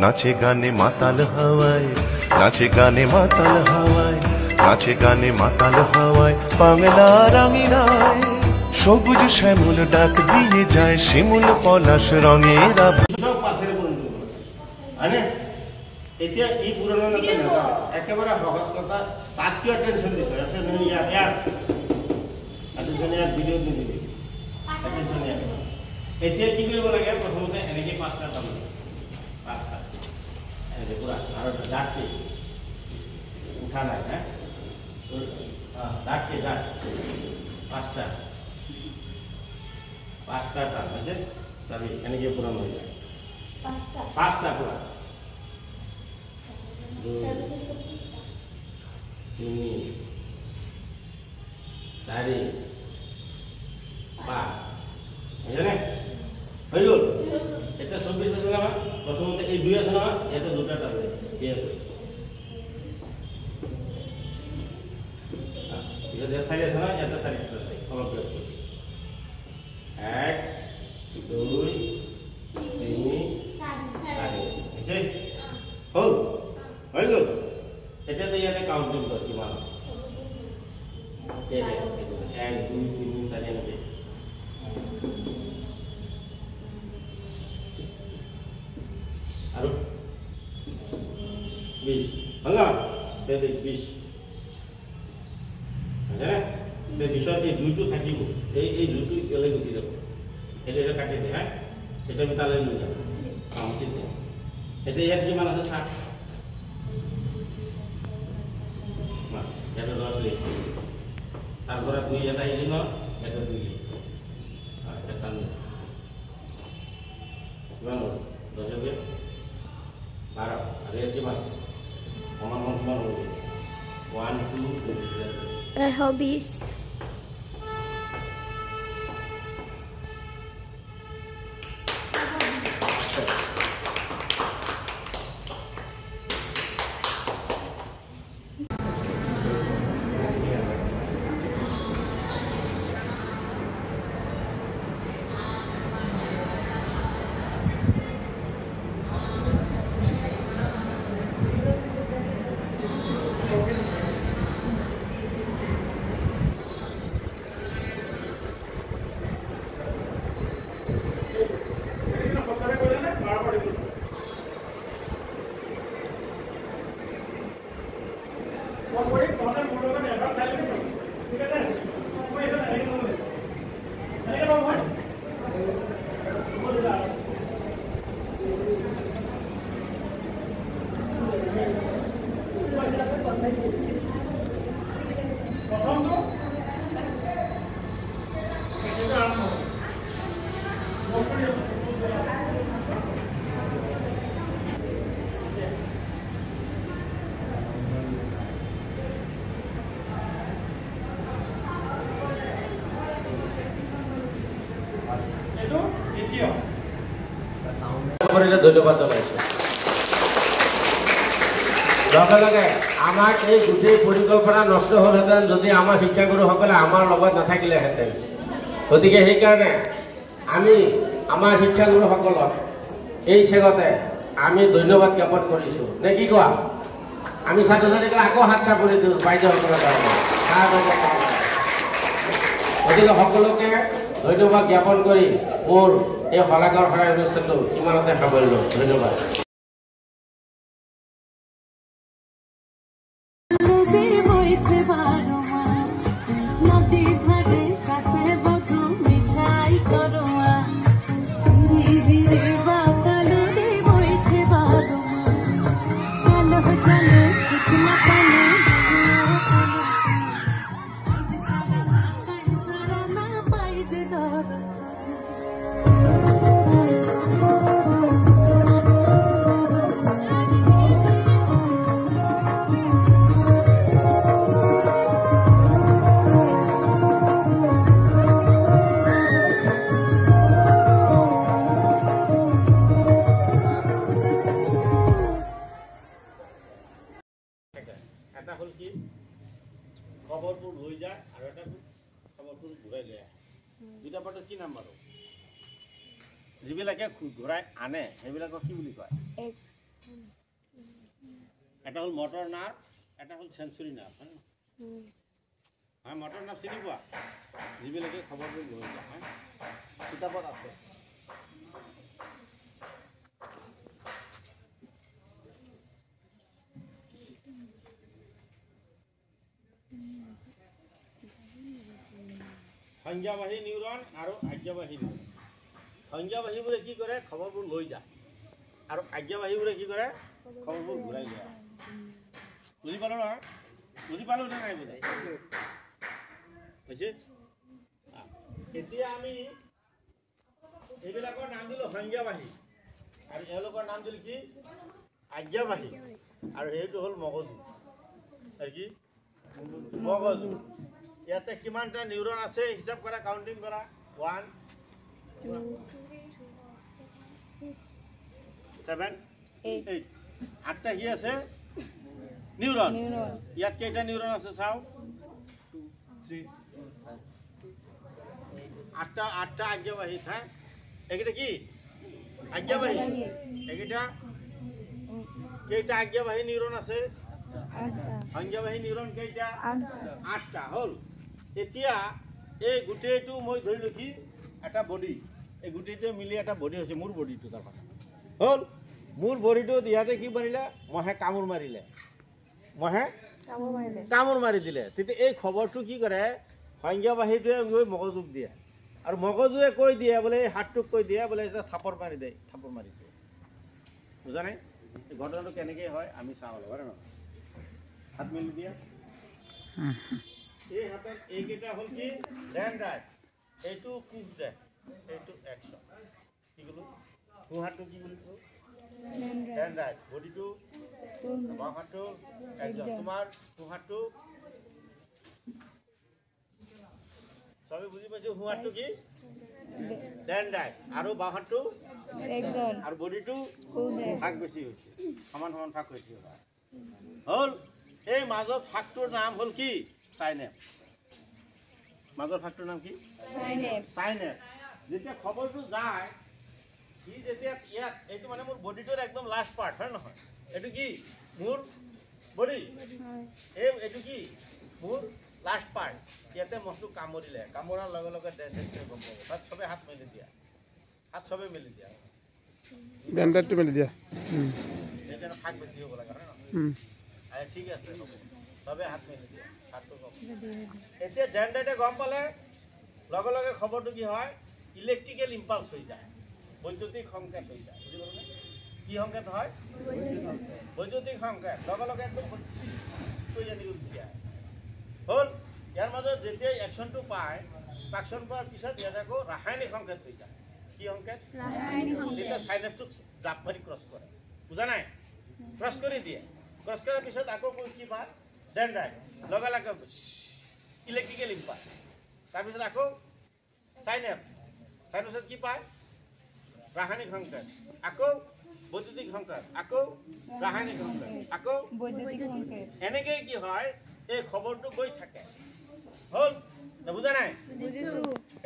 নাচে গানে মাতাল হাওয়ায়, নাচে গানে মাতাল হাওয়ায়, নাচে গানে মাতাল হাওয়ায় বাংলা রাঙিনায়। সবুজ শ্যামল ডাক দিয়ে যায় শিমুল পলাশ রঙের সব পাশের বন্ধু আনে এতিয়া এই পুরনো না একেবারে সহজ কথা তাত কি টেনশন দিছ আছে নি ইয়ার আছে জনে ভিডিও দি দিবি টেনশন ইয়ার এতিয়া কি কৰিব লাগে প্ৰথমতে এনেকে পাঁচটা টান পাঁচটা এই পুরা আর ডাকতে উঠা নাই হ্যাঁ ডাকতে ডাক পাঁচটা পাঁচটা টান আছে তবে এনেকে পুরো হয়ে যায় পাঁচটা পুরা তিনি চারি পাঁচ বুঝলে হয়ে গেল এটা 24 আছে না প্রথমত এই দুই আছে না এটা দুটা টানবে ঠিক আছে এটা চারি আছে না এটা চারি টানবে অলপ করে 1 2 3 4 এসে হল হয়ে গেল এটা তো ইয়াতে কাউন্টিং কর কিমান আছে এই 1 2 3 4 এনেকে আৰু 20 হল না তেতে 20 আছে তে বিষয় এই দুইটো থাকিব এই দুইটো এলে গুছি যাব এটা কাটি দে হ্যাঁ এটা মিতালে লৈ যাব উচিত এটা ইয়াত কিমান আছে 60 এটা 10 লিখ তারপরে 2 এটা ইনো এটা 2 লিখ আর এটা টান কিমান 10 কে 12 আর এর কিমান সমান সমান হবে 1 2 3 hobbies ধন্যবাদ জানাইছো লগে লগে আমাক এই গোটেই পৰিকল্পনা নষ্ট হলহেঁতেন যদি আমাৰ শিক্ষাগুৰুসকলে আমাৰ লগত নাথাকিলেহেঁতেন গতিকে সেইকাৰণে আমি আমাৰ শিক্ষাগুৰুসকলক এই চেগতে আমি ধন্যবাদ জ্ঞাপন কৰিছোঁ নে কি কোৱা আমি ছাত্ৰ ছাত্ৰীসকলে আকৌ হাত চাপৰি দিওঁ বাইদেউসকলৰ কাৰণে গতিকে সকলোকে ধন্যবাদ জ্ঞাপন কৰি মোৰ এই শলাগৰ শৰাই অনুষ্ঠানটো ইমানতে সামৰিলোঁ ধন্যবাদ খবৰবোৰ লৈ যায় আৰু এটা খবৰবোৰ ঘূৰাই লৈ আহে দুটা পাৰ্টৰ কি নাম বাৰু যিবিলাকে ঘূৰাই আনে সেইবিলাকক কি বুলি কয় এটা হ'ল মটৰ নাৰ্ভ, এটা হ'ল চেঞ্চুৰী নাৰ্ভ, হয় নে? হয়, মটৰ নাৰ্ভ চিনি পোৱা? যিবিলাকে খবৰবোৰ লৈ যায়, হয় কিতাপত আছে। সংজ্ঞাবাহী নিউৰন আৰু আজ্ঞাবাহী নিউৰন। সংজ্ঞাবাহীবোৰে কি কৰে? খবৰবোৰ লৈ যায়। আৰু আজ্ঞাবাহীবোৰে কি কৰে? খবৰবোৰ ঘূৰাই লৈ আহে। বুজি পালো নহয়? বুজি পালো নে নাই বুজাই? হৈছে? এতিয়া আমি এইবিলাকৰ নাম দিলোঁ সংজ্ঞাবাহী, আৰু এওঁলোকৰ নাম দিলোঁ কি? আজ্ঞাবাহী। আৰু সেইটো হ'ল মগজু। আৰু কি? মগজু। ইয়াতে কিমানটা নিউৰন আছে হিচাপ কৰা, কাউণ্টিং কৰা। 1 2 7 8 8টা কি আছে? নিউৰন। ইয়াত কেইটা নিউৰন আছে চাও? 2 3 8টা আজ্ঞাবাহী। হ্যাঁ, এইকেইটা কি? আজ্ঞাবাহী। এইকেইটা কেইটা আজ্ঞাবাহী নিউৰন আছে? সংজ্ঞাবাহী নিউৰন কেইটা? 8টা হ'ল। এতিয়া এই গোটেইটো মই ধৰিলোঁ কি? এটা বডি। এই গোটেইটো মিলি এটা বডি হৈছে, মোৰ বডিটো তাৰমানে হ'ল। মোৰ বডিটো ইয়াতে কি মাৰিলে? মহে কামোৰ মাৰিলে। মহে কামোৰ মাৰি দিলে। তেতিয়া এই খবৰটো কি কৰে? সংজ্ঞাবাহীটোৱে গৈ মগজুক দিয়ে, আৰু মগজুৱে কৈ দিয়ে বোলে, এই হাতটোক কৈ দিয়ে বোলে এটা থাপৰ মাৰি দিয়ে, থাপৰ মাৰি দিয়ে। বুজা নাই? ঘটনাটো কেনেকৈ হয় আমি চাওঁ অলপ, হয় নহয়? হাত মেলি দিয়া। এই হাতত এইকেইটা হ'ল কি? ডেনড্ৰাইট। এইটো কুক দে, এইটো একশন। কি ক'লো? সোঁ হাতটো কি বুলি ক'লো? ডেনড্ৰাইট। বডিটো বাওঁ হাতটো একজন। তোমাৰ সোঁ হাতটো সবে বুজি পাইছো? সোঁ হাতটো কি? ডেনড্ৰাইট। আৰু বাওঁ হাতটো একজন। আৰু বডিটো ভাগ বেছি হৈছে, সমান সমান ভাগ হৈ থাকিব হ'ল। এই মাজৰ ভাগটোৰ নাম হ'ল কি? সাইনেপ্স। মাজৰ ভাগটোৰ নাম কি? সাইনেপ্স। যেতিয়া খবৰটো যায়, সি যেতিয়া ইয়াত, এইটো মানে মোৰ বডিটোৰ একদম লাষ্ট পাৰ্ট, হয় নহয়? এইটো কি? মোৰ বডি। এইটো কি? মোৰ লাষ্ট পাৰ্ট। ইয়াতে মহটো কামুৰিলে, কামোৰাৰ লগে লগে ডেনড্ৰাইটটোৱে গম পাব। তাত চবে হাত মেলি দিয়া, হাত চবে মেলি দিয়া, ডেনড্ৰাইটটো মেলি দিয়া। যেতিয়া ভাগ বেছি হ'ব লাগে, হয় নহয়? ঠিক আছে, হ'ব, চবে হাত মেলি দিয়া, হাতটো কম। এতিয়া ডেনড্ৰাইটে গম পালে লগে লগে খবৰটো কি হয়? ইলেক্ট্ৰিকেল ইম্পালছ হৈ যায়, বৈদ্যুতিক সংকেত হৈ যায়। বুজি পালে? কি সংকেত হয়? বৈদ্যুতিক সংকেত। লগে লগে একদম জানি গুচি আহে। হ'ল। ইয়াৰ মাজত যেতিয়া একশ্যনটো পায়, ট্ৰাকশ্যন পোৱাৰ পিছত ইয়াত আকৌ ৰাসায়নিক সংকেত হৈ যায়। কি সংকেত? তেতিয়া সাইনেপ্সটোক জাপ মাৰি ক্ৰছ কৰে। বুজা নাই? ক্ৰছ কৰি দিয়ে। ক্ৰছ কৰাৰ পিছত আকৌ কি পায়? ডেনড্ৰাইট। লগে লগে ইলেক্ট্ৰিকেল ইম্পালছ। তাৰপিছত আকৌ সাইনেপ্স। সাইনেপ্সত কি পায়? ৰাসায়নিক সংকেত। আকৌ বৈদ্যুতিক সংকেত। আকৌ ৰাসায়নিক সংকেত। আকৌ বৈদ্যুতিক সংকেত। এনেকৈ কি হয়? এই খবৰটো গৈ থাকে। হ'ল? বুজা নাই?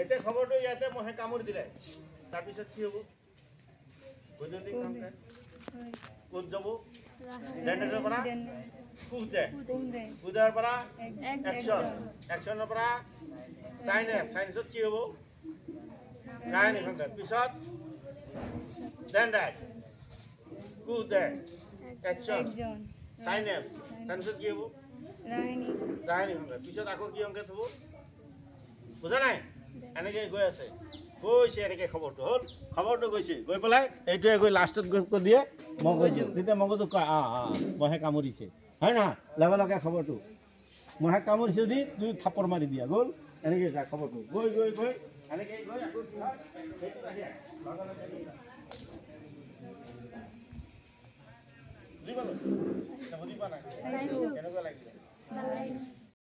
এতিয়া খবৰটো ইয়াতে মহে কামুৰি দিলে, তাৰপিছত কি হ'ব? বৈদ্যুতিক সংকেত। ক'ত যাব? ডেনড্ৰাইটৰ পৰা কুক দে, কুদাৰ পৰা একশ্যন, একশ্যনৰ পৰা সাইনেপ্স, সাইনেপ্সত কি হ'ব? ৰাসায়নিক সংকেত। পিছত ডেনড্ৰাইট, কুক দে, একশ্যন, সাইনেপ্স, সাইনেপ্সত কি হ'ব? ৰাসায়নিক সংকেত। পিছত আকৌ কি সংকেত হ'ব? বুজা নাই? এনেকৈ গৈ আছে, গৈছে এনেকৈ খবৰটো। হ'ল? খবৰটো গৈছে, গৈ পেলাই এইটোৱে গৈ লাষ্টত গৈ কৈ দিয়ে মগজু। তেতিয়া মগজু কয় মহে কামুৰিছে, হয় নহয়? লগে লগে খবৰটো মহে কামুৰিছে যদি তুমি থাপৰ মাৰি দিয়া, গ'ল। এনেকৈ যায় খবৰটো, গৈ গৈ গৈ এনেকৈ গৈ আকৌ কি হয়? সেইটো আহি লগে লগে বুজি পালোঁ? বুজি পোৱা নাই? কেনেকুৱা লাগিলে?